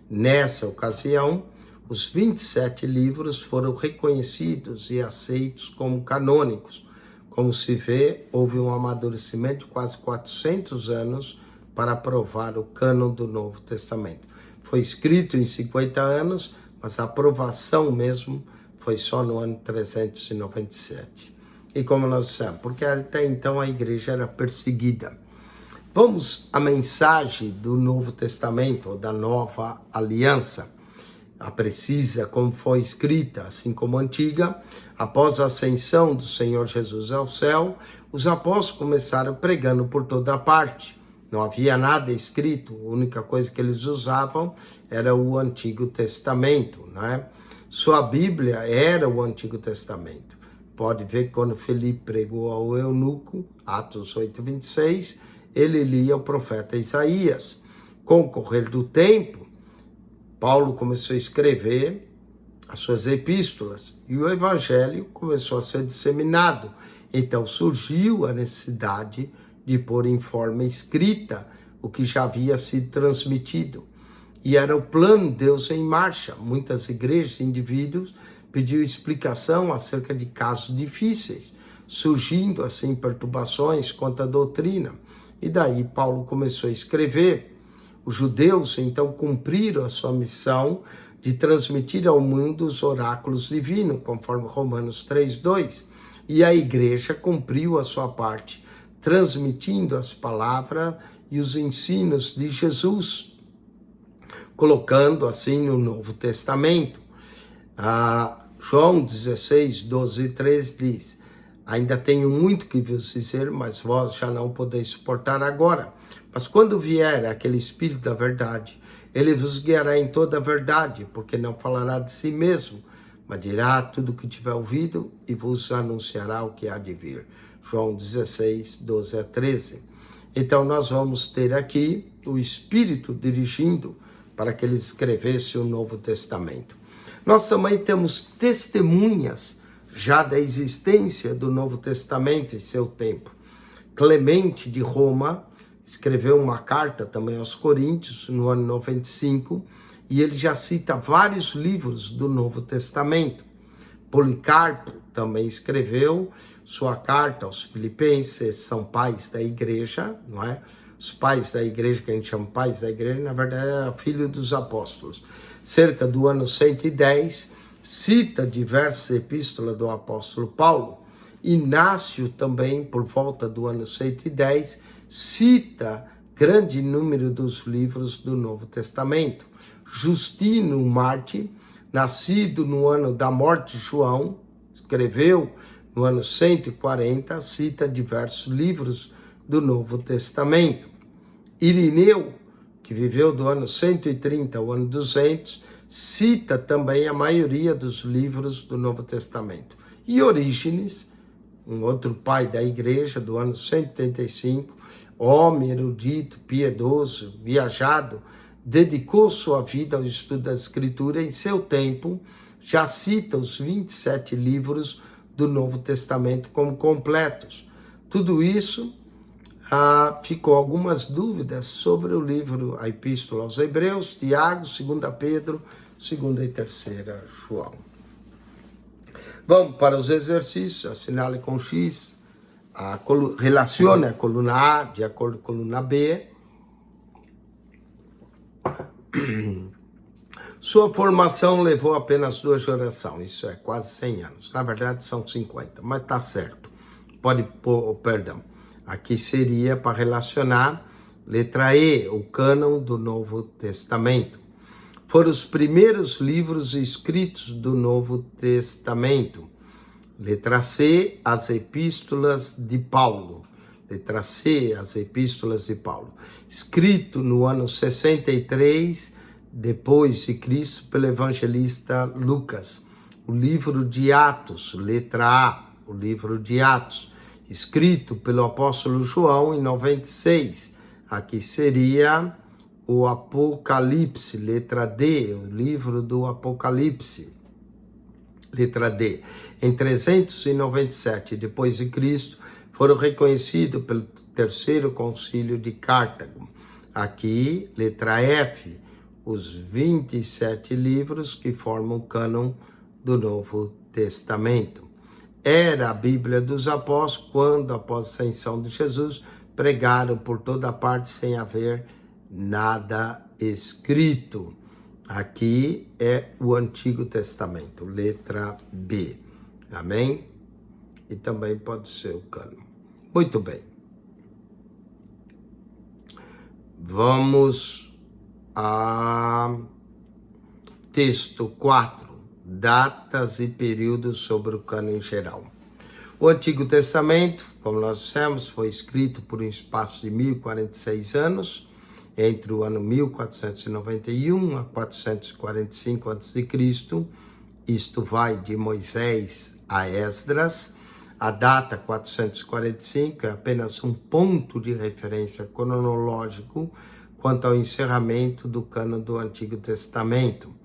Nessa ocasião, os 27 livros foram reconhecidos e aceitos como canônicos. Como se vê, houve um amadurecimento de quase 400 anos para aprovar o cânon do Novo Testamento. Foi escrito em 50 anos, mas a aprovação mesmo foi só no ano 397. E como nós dissemos, porque até então a igreja era perseguida. Vamos à mensagem do Novo Testamento, ou da Nova Aliança. A precisa, como foi escrita, assim como a antiga. Após a ascensão do Senhor Jesus ao céu, os apóstolos começaram pregando por toda parte. Não havia nada escrito, a única coisa que eles usavam era o Antigo Testamento, né? Sua Bíblia era o Antigo Testamento. Pode ver que quando Felipe pregou ao eunuco, Atos 8:26, ele lia o profeta Isaías. Com o correr do tempo, Paulo começou a escrever as suas epístolas e o evangelho começou a ser disseminado. Então surgiu a necessidade de pôr em forma escrita o que já havia sido transmitido. E era o plano de Deus em marcha. Muitas igrejas e indivíduos pediam explicação acerca de casos difíceis, surgindo assim perturbações contra a doutrina. E daí Paulo começou a escrever. Os judeus, então, cumpriram a sua missão de transmitir ao mundo os oráculos divinos, conforme Romanos 3:2. E a igreja cumpriu a sua parte, transmitindo as palavras e os ensinos de Jesus, colocando assim no Novo Testamento. João 16:12-13 diz: ainda tenho muito que vos dizer, mas vós já não podeis suportar agora. Mas quando vier aquele Espírito da verdade, ele vos guiará em toda a verdade, porque não falará de si mesmo, mas dirá tudo o que tiver ouvido e vos anunciará o que há de vir. João 16:12-13. Então nós vamos ter aqui o Espírito dirigindo para que ele escrevesse o Novo Testamento. Nós também temos testemunhas já da existência do Novo Testamento em seu tempo. Clemente de Roma escreveu uma carta também aos Coríntios no ano 95, e ele já cita vários livros do Novo Testamento. Policarpo também escreveu sua carta aos Filipenses, são pais da igreja, não é? Os pais da igreja, que a gente chama pais da igreja, na verdade era filho dos apóstolos. Cerca do ano 110, cita diversas epístolas do apóstolo Paulo. Inácio também, por volta do ano 110, cita grande número dos livros do Novo Testamento. Justino Marte, nascido no ano da morte de João, escreveu no ano 140, cita diversos livros do Novo Testamento. Irineu, que viveu do ano 130 ao ano 200, cita também a maioria dos livros do Novo Testamento. E Orígenes, um outro pai da igreja, do ano 185, homem erudito, piedoso, viajado, dedicou sua vida ao estudo da Escritura. Em seu tempo, já cita os 27 livros do Novo Testamento como completos. Tudo isso, ficou algumas dúvidas sobre o livro, a Epístola aos Hebreus, Tiago, 2 Pedro, 2 e 3 João. Vamos para os exercícios, assinale com X, relacione a coluna A de acordo com a coluna B. Sua formação levou apenas 2 gerações, isso é quase 100 anos. Na verdade são 50, mas tá certo. Pode pôr, perdão. Aqui seria para relacionar, letra E, o cânon do Novo Testamento. Foram os primeiros livros escritos do Novo Testamento. Letra C, as epístolas de Paulo. Letra C, as epístolas de Paulo. Escrito no ano 63 depois de Cristo pelo evangelista Lucas. O livro de Atos, letra A, o livro de Atos. Escrito pelo apóstolo João em 96. Aqui seria o Apocalipse, letra D, o livro do Apocalipse, letra D. Em 397 depois de Cristo, foram reconhecidos pelo terceiro concílio de Cartago. Aqui, letra F, os 27 livros que formam o cânon do Novo Testamento. Era a Bíblia dos apóstolos quando, após a ascensão de Jesus, pregaram por toda parte sem haver nada escrito. Aqui é o Antigo Testamento, letra B. Amém? E também pode ser o cânon. Muito bem. Vamos a texto 4. Datas e períodos sobre o cânon em geral. O Antigo Testamento, como nós dissemos, foi escrito por um espaço de 1046 anos, entre o ano 1491 a 445 a.C., isto vai de Moisés a Esdras. A data 445 é apenas um ponto de referência cronológico quanto ao encerramento do cânon do Antigo Testamento.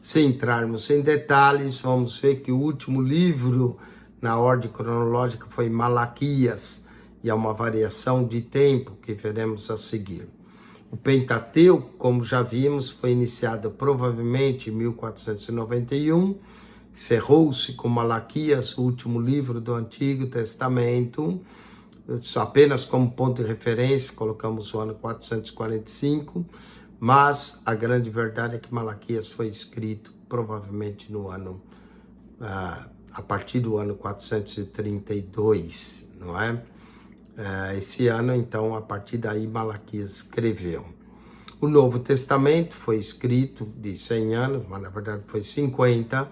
Se entrarmos em detalhes, vamos ver que o último livro na ordem cronológica foi Malaquias, e há uma variação de tempo que veremos a seguir. O Pentateuco, como já vimos, foi iniciado provavelmente em 1491, encerrou-se com Malaquias, o último livro do Antigo Testamento. Apenas como ponto de referência, colocamos o ano 445, mas a grande verdade é que Malaquias foi escrito provavelmente no ano, a partir do ano 432, não é? Esse ano, então, a partir daí, Malaquias escreveu. O Novo Testamento foi escrito de 100 anos, mas na verdade foi 50.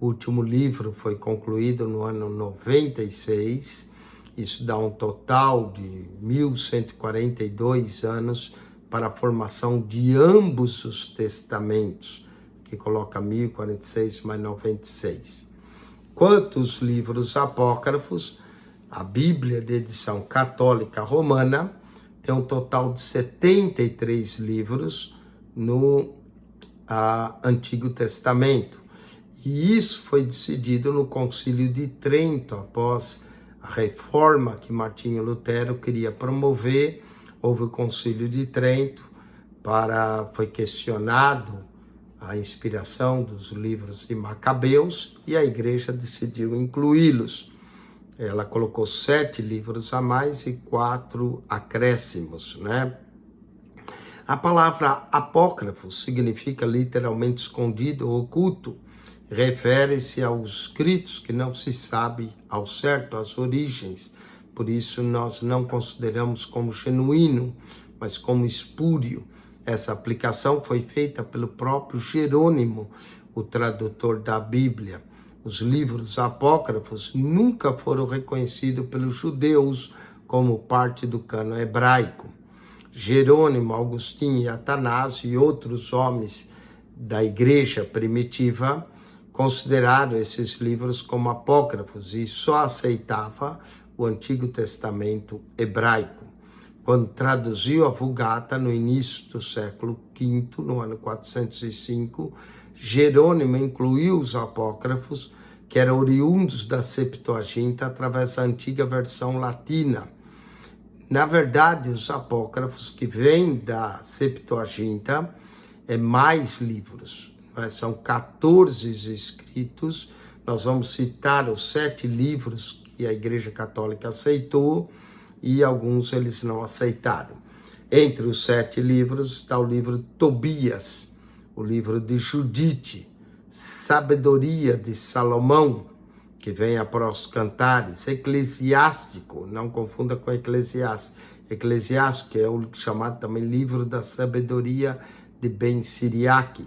O último livro foi concluído no ano 96. Isso dá um total de 1142 anos para a formação de ambos os testamentos, que coloca 1046 mais 96. Quanto aos livros apócrifos, a Bíblia de edição católica romana tem um total de 73 livros no Antigo Testamento. E isso foi decidido no Concílio de Trento, após a reforma que Martinho Lutero queria promover. Houve o Concílio de Trento, foi questionado a inspiração dos livros de Macabeus e a igreja decidiu incluí-los. Ela colocou 7 livros a mais e 4 acréscimos, né? A palavra apócrifo significa literalmente escondido ou oculto. refere-se aos escritos que não se sabe ao certo as origens. Por isso nós não consideramos como genuíno, mas como espúrio. Essa aplicação foi feita pelo próprio Jerônimo, o tradutor da Bíblia. Os livros apócrifos nunca foram reconhecidos pelos judeus como parte do cânon hebraico. Jerônimo, Agostinho e Atanásio e outros homens da igreja primitiva consideraram esses livros como apócrifos e só aceitava o Antigo Testamento hebraico. Quando traduziu a Vulgata no início do século V, no ano 405, Jerônimo incluiu os apócrifos que eram oriundos da Septuaginta através da antiga versão latina. Na verdade, os apócrifos que vêm da Septuaginta mais livros, são 14 escritos. Nós vamos citar os 7 livros que a Igreja Católica aceitou e alguns eles não aceitaram. Entre os 7 livros está o livro Tobias, o livro de Judite, Sabedoria de Salomão, que vem após os Cantares, Eclesiástico, não confunda com Eclesiástico. Eclesiástico é o chamado também livro da sabedoria de Ben Siriaque.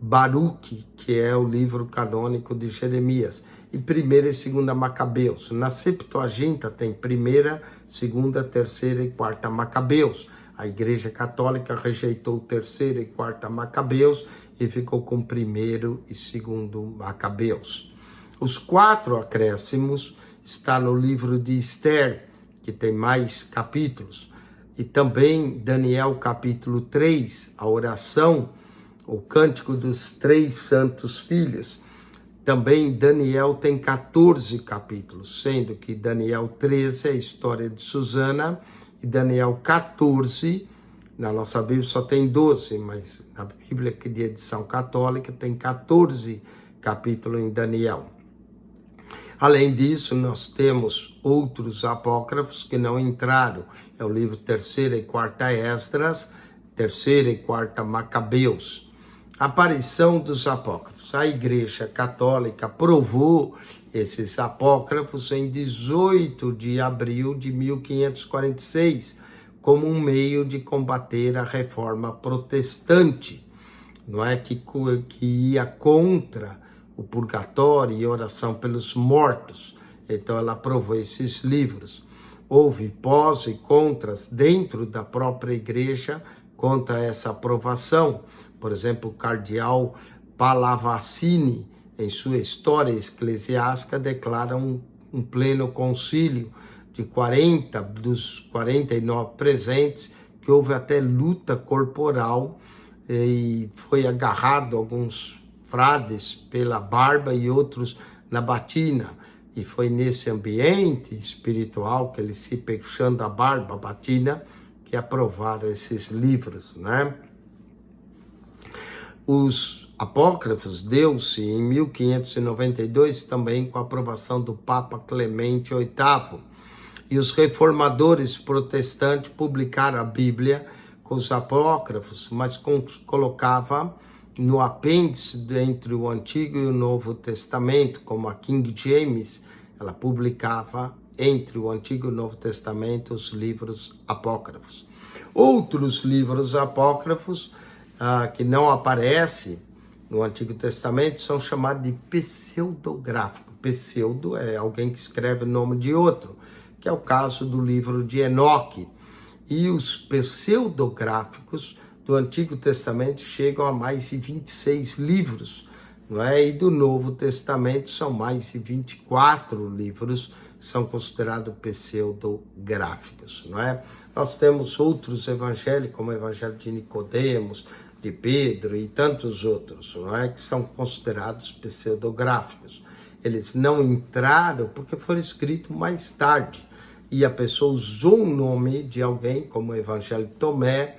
Baruque, que é o livro canônico de Jeremias, e 1ª e 2ª Macabeus. Na Septuaginta tem 1ª, 2ª, 3ª e 4ª Macabeus. A Igreja Católica rejeitou 3ª e 4ª Macabeus e ficou com 1º e 2º Macabeus. Os 4 acréscimos está no livro de Esther, que tem mais capítulos, e também Daniel capítulo 3, a oração, o cântico dos 3 santos filhos. Também Daniel tem 14 capítulos, sendo que Daniel 13 é a história de Susana e Daniel 14, na nossa Bíblia só tem 12, mas na Bíblia que de edição católica tem 14 capítulos em Daniel. Além disso, nós temos outros apócrifos que não entraram. É o livro 3ª e 4ª Esdras, 3ª e 4ª Macabeus. Aparição dos apócrifos. A Igreja Católica aprovou esses apócrifos em 18 de abril de 1546, como um meio de combater a reforma protestante, não é que ia contra o purgatório e oração pelos mortos. Então ela aprovou esses livros. Houve pós e contras dentro da própria igreja contra essa aprovação. Por exemplo, o cardeal Pallavicini, em sua História Eclesiástica, declara um pleno concílio de 40 dos 49 presentes, que houve até luta corporal e foi agarrado alguns frades pela barba e outros na batina. E foi nesse ambiente espiritual que eles se puxando a barba, a batina, que aprovaram esses livros, né? Os apócrifos deu-se em 1592 também com a aprovação do Papa Clemente VIII. E os reformadores protestantes publicaram a Bíblia com os apócrifos, mas colocava no apêndice entre o Antigo e o Novo Testamento, como a King James, ela publicava entre o Antigo e o Novo Testamento os livros apócrifos. Outros livros apócrifos que não aparecem no Antigo Testamento são chamados de pseudográficos. Pseudo é alguém que escreve o nome de outro, que é o caso do livro de Enoque. E os pseudográficos do Antigo Testamento chegam a mais de 26 livros, não é? E do Novo Testamento são mais de 24 livros, são considerados pseudográficos, não é? Nós temos outros evangelhos, como o Evangelho de Nicodemos, de Pedro e tantos outros, não é? Que são considerados pseudográficos. Eles não entraram porque foram escritos mais tarde, e a pessoa usou o nome de alguém, como o Evangelho de Tomé,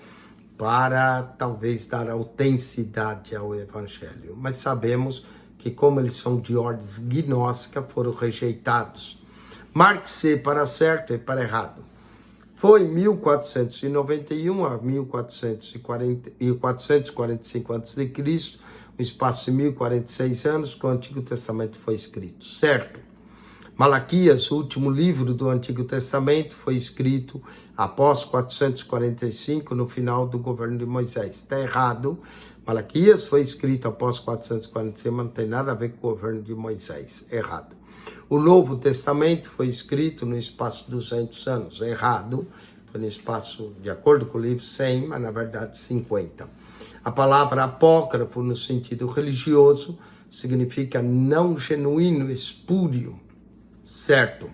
para talvez dar autenticidade ao Evangelho. Mas sabemos que, como eles são de ordem gnóstica, foram rejeitados. Marque-se para certo e para errado. Foi em 1491 a 1445 a.C., no espaço de 1046 anos que o Antigo Testamento foi escrito, certo? Malaquias, o último livro do Antigo Testamento, foi escrito após 445, no final do governo de Moisés. Está errado. Malaquias foi escrito após 445, mas não tem nada a ver com o governo de Moisés. Errado. O Novo Testamento foi escrito no espaço de 200 anos. Errado. Foi no espaço, de acordo com o livro, 100, mas na verdade 50. A palavra apócrifo, no sentido religioso, significa não genuíno, espúrio. Certo.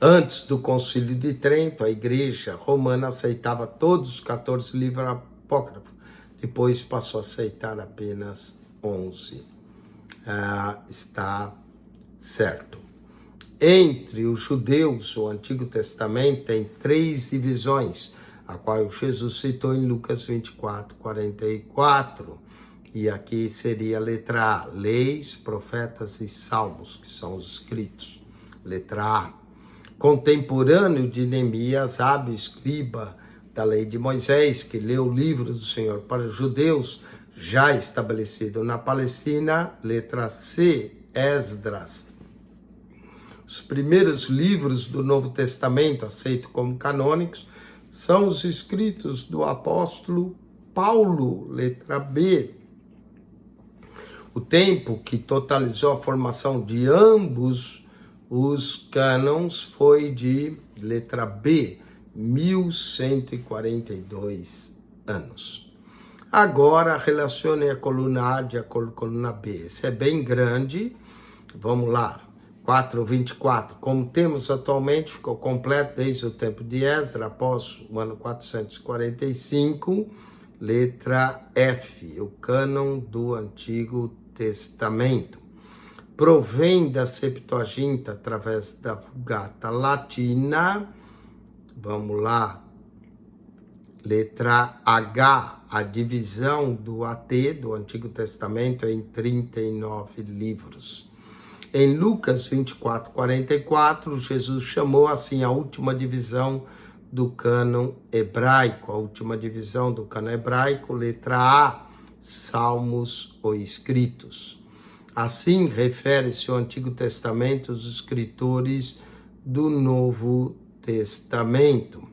Antes do Concílio de Trento, a Igreja Romana aceitava todos os 14 livros apócrifos. Depois passou a aceitar apenas 11. Está certo. Entre os judeus, o Antigo Testamento tem 3 divisões, a qual Jesus citou em Lucas 24, 44. E aqui seria a letra A, leis, profetas e salmos, que são os escritos. Letra A. Contemporâneo de Neemias, sábio escriba da lei de Moisés, que leu o livro do Senhor para os judeus, já estabelecido na Palestina. Letra C, Esdras. Os primeiros livros do Novo Testamento, aceitos como canônicos, são os escritos do apóstolo Paulo. Letra B. O tempo que totalizou a formação de ambos os cânons foi de, letra B, 1142 anos. Agora, relacione a coluna A de acordo com a coluna B. Esse é bem grande. Vamos lá. 4:24. Como temos atualmente, ficou completo desde o tempo de Esdras, após o ano 445. Letra F, o cânon do Antigo Testamento. Provém da Septuaginta através da Vulgata Latina. Vamos lá. Letra H, a divisão do AT, do Antigo Testamento, em 39 livros. Em Lucas 24, 44, Jesus chamou assim a última divisão do cânon hebraico. A última divisão do cânon hebraico, letra A, Salmos ou Escritos. Assim, refere-se ao Antigo Testamento os escritores do Novo Testamento.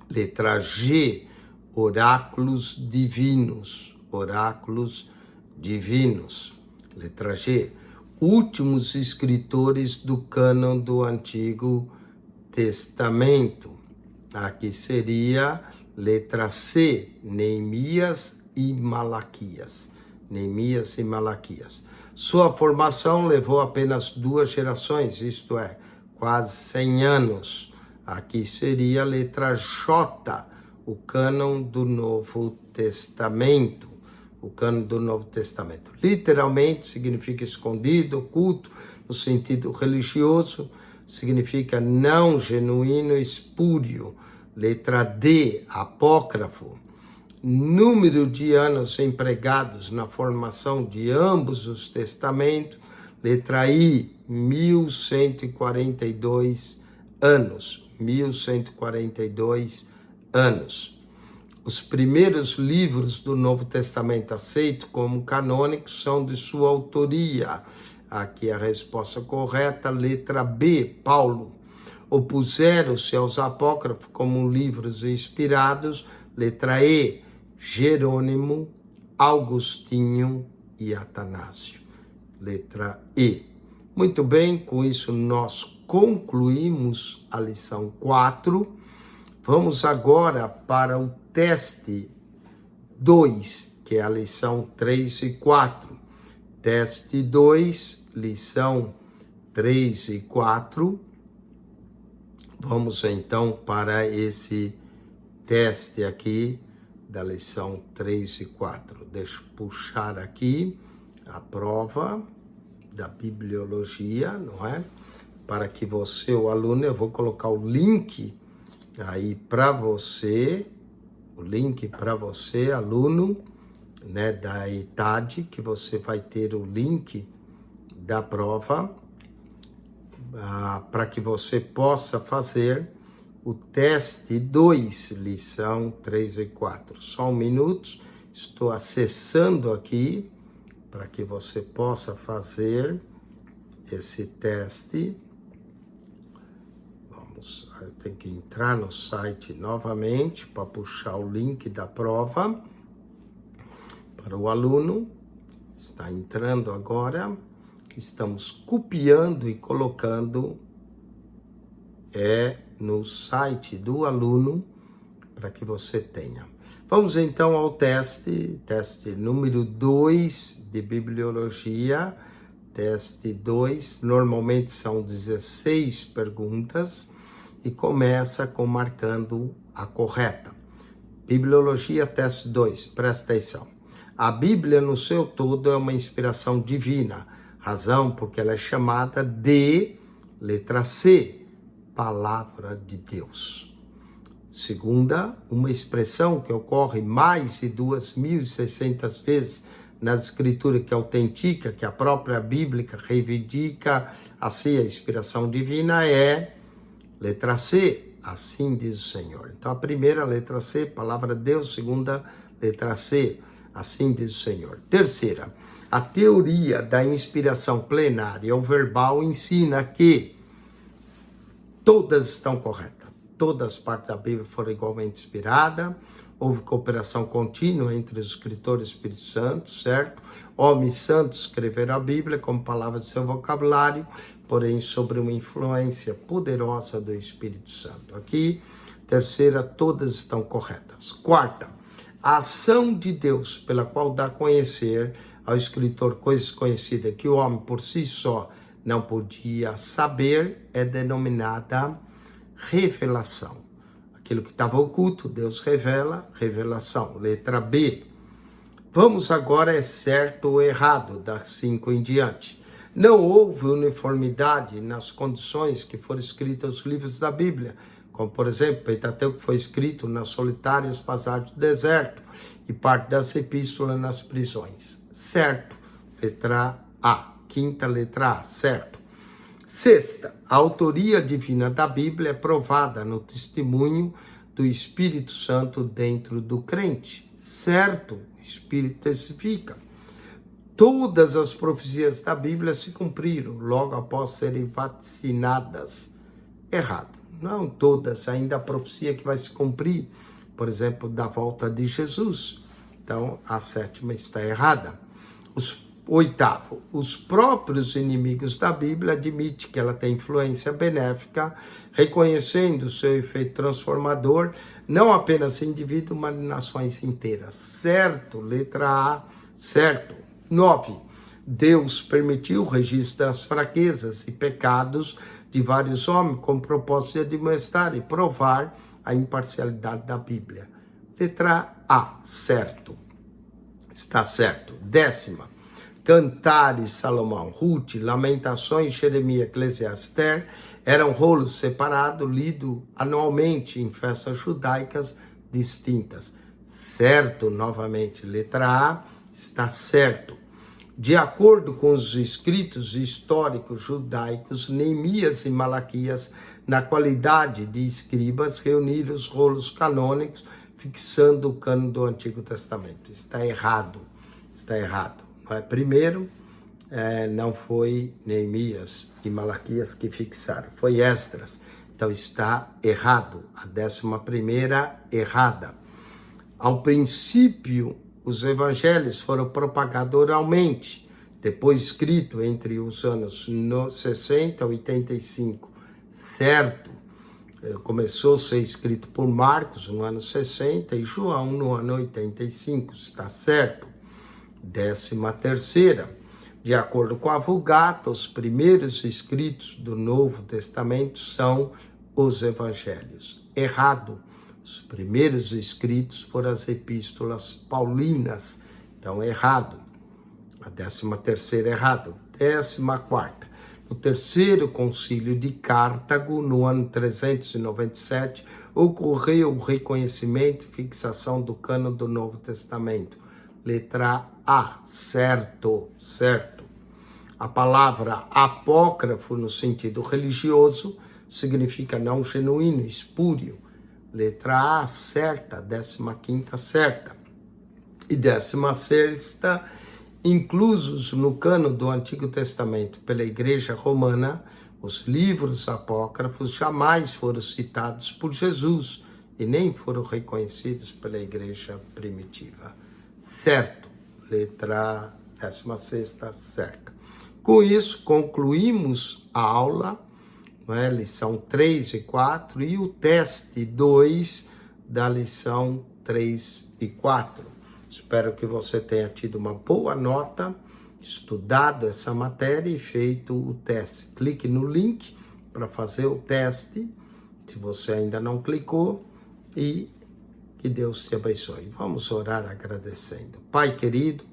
Letra G, oráculos divinos. Oráculos divinos. Letra G, últimos escritores do cânon do Antigo Testamento. Aqui seria letra C, Neemias e Malaquias. Neemias e Malaquias. Sua formação levou apenas 2 gerações, isto é, quase 100 anos. Aqui seria a letra J, o cânon do Novo Testamento. O cânon do Novo Testamento. Literalmente significa escondido, oculto, no sentido religioso, significa não genuíno, espúrio. Letra D, apócrifo. Número de anos empregados na formação de ambos os testamentos. Letra I, 1142 anos. 1142 anos. Os primeiros livros do Novo Testamento aceitos como canônicos são de sua autoria. Aqui a resposta correta, letra B, Paulo. Opuseram-se aos apócrifos como livros inspirados, letra E, Jerônimo, Agostinho e Atanásio. Letra E. Muito bem, com isso nós concluímos a lição 4. Vamos agora para o teste 2, que é a lição 3 e 4. Teste 2, lição 3 e 4. Vamos então para esse teste aqui da lição 3 e 4. Deixa eu puxar aqui a prova da bibliologia, não é? Para que você, o aluno, eu vou colocar o link aí para você, o link para você, aluno, né, da idade, que você vai ter o link da prova, para que você possa fazer o teste 2, lição 3 e 4. Só um minuto, Estou acessando aqui para que você possa fazer esse teste. Eu tenho que entrar no site novamente para puxar o link da prova para o aluno. Está entrando agora. Estamos copiando e colocando no site do aluno para que você tenha. Vamos então ao teste número 2 de bibliologia. Teste 2, normalmente são 16 perguntas e começa com marcando a correta. Bibliologia, teste 2, presta atenção. A Bíblia no seu todo é uma inspiração divina, razão porque ela é chamada de, letra C, Palavra de Deus. Segunda, uma expressão que ocorre mais de 2.600 vezes nas escrituras, que autentica, que a própria Bíblia reivindica assim a inspiração divina, é letra C, assim diz o Senhor. Então a primeira, letra C, palavra de Deus. Segunda, letra C, assim diz o Senhor. Terceira, a teoria da inspiração plenária ou verbal ensina que todas estão corretas. Todas as partes da Bíblia foram igualmente inspiradas. Houve cooperação contínua entre os escritores e o Espírito Santo, certo? Homens santos escreveram a Bíblia como palavras de seu vocabulário, porém sobre uma influência poderosa do Espírito Santo. Aqui, terceira, todas estão corretas. Quarta, a ação de Deus pela qual dá a conhecer ao escritor coisas conhecidas que o homem por si só não podia saber é denominada revelação. Aquilo que estava oculto, Deus revela, revelação. Letra B. Vamos agora, é certo ou errado, das 5 em diante. Não houve uniformidade nas condições que foram escritos os livros da Bíblia, como, por exemplo, Pentateuco foi escrito nas solitárias passagens do deserto e parte das epístolas nas prisões. Certo. Letra A. Quinta, letra A. Certo. Sexta, a autoria divina da Bíblia é provada no testemunho do Espírito Santo dentro do crente. Certo, o Espírito testifica. Todas as profecias da Bíblia se cumpriram logo após serem vaticinadas. Errado. Não todas, ainda a profecia que vai se cumprir, por exemplo, da volta de Jesus. Então, a sétima está errada. Oitavo, os próprios inimigos da Bíblia admitem que ela tem influência benéfica, reconhecendo seu efeito transformador, não apenas em indivíduos, mas em nações inteiras. Certo, letra A, certo. 9. Deus permitiu o registro das fraquezas e pecados de vários homens com o propósito de demonstrar e provar a imparcialidade da Bíblia. Letra A, certo. Está certo. 10ª. Cantares, Salomão, Ruth, Lamentações, Jeremias, Eclesiastes eram rolos separados, lidos anualmente em festas judaicas distintas. Certo, novamente, letra A, está certo. De acordo com os escritos históricos judaicos, Neemias e Malaquias, na qualidade de escribas, reuniram os rolos canônicos, fixando o cânon do Antigo Testamento. Está errado, está errado. Primeiro, não foi Neemias e Malaquias que fixaram, foi Esdras. Então está errado, a 11ª errada. Ao princípio, os evangelhos foram propagados oralmente, depois escrito entre os anos 60 e 85, certo? Começou a ser escrito por Marcos no ano 60 e João no ano 85, está certo? 13ª, de acordo com a Vulgata, os primeiros escritos do Novo Testamento são os evangelhos. Errado. Os primeiros escritos foram as epístolas paulinas. Então, errado. A 13ª, errado. 14ª. No terceiro concílio de Cartago, no ano 397, ocorreu o reconhecimento e fixação do cânon do Novo Testamento. Letra A, certo, certo. A palavra apócrifo, no sentido religioso, significa não genuíno, espúrio. Letra A, certa. 15ª, certa. E 16ª, inclusos no cano do Antigo Testamento pela Igreja Romana, os livros apócrifos jamais foram citados por Jesus e nem foram reconhecidos pela Igreja primitiva. Certo, letra 16ª, certa. Com isso, concluímos a aula, lição 3 e 4, e o teste 2 da lição 3 e 4. Espero que você tenha tido uma boa nota, estudado essa matéria e feito o teste. Clique no link para fazer o teste, se você ainda não clicou, e que Deus te abençoe. Vamos orar agradecendo. Pai querido,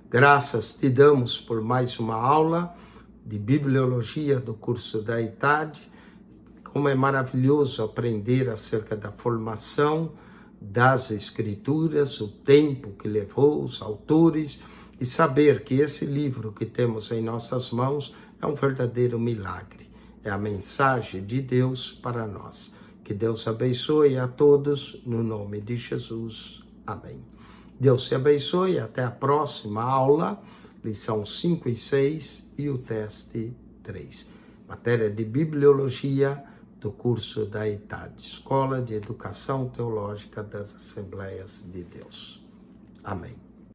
graças te damos por mais uma aula de bibliologia do curso da ITAD. Como é maravilhoso aprender acerca da formação das escrituras, o tempo que levou, os autores, e saber que esse livro que temos em nossas mãos é um verdadeiro milagre. É a mensagem de Deus para nós. Que Deus abençoe a todos, no nome de Jesus. Amém. Deus te abençoe, até a próxima aula, lição 5 e 6 e o teste 3. Matéria de bibliologia do curso da ITAD, Escola de Educação Teológica das Assembleias de Deus. Amém.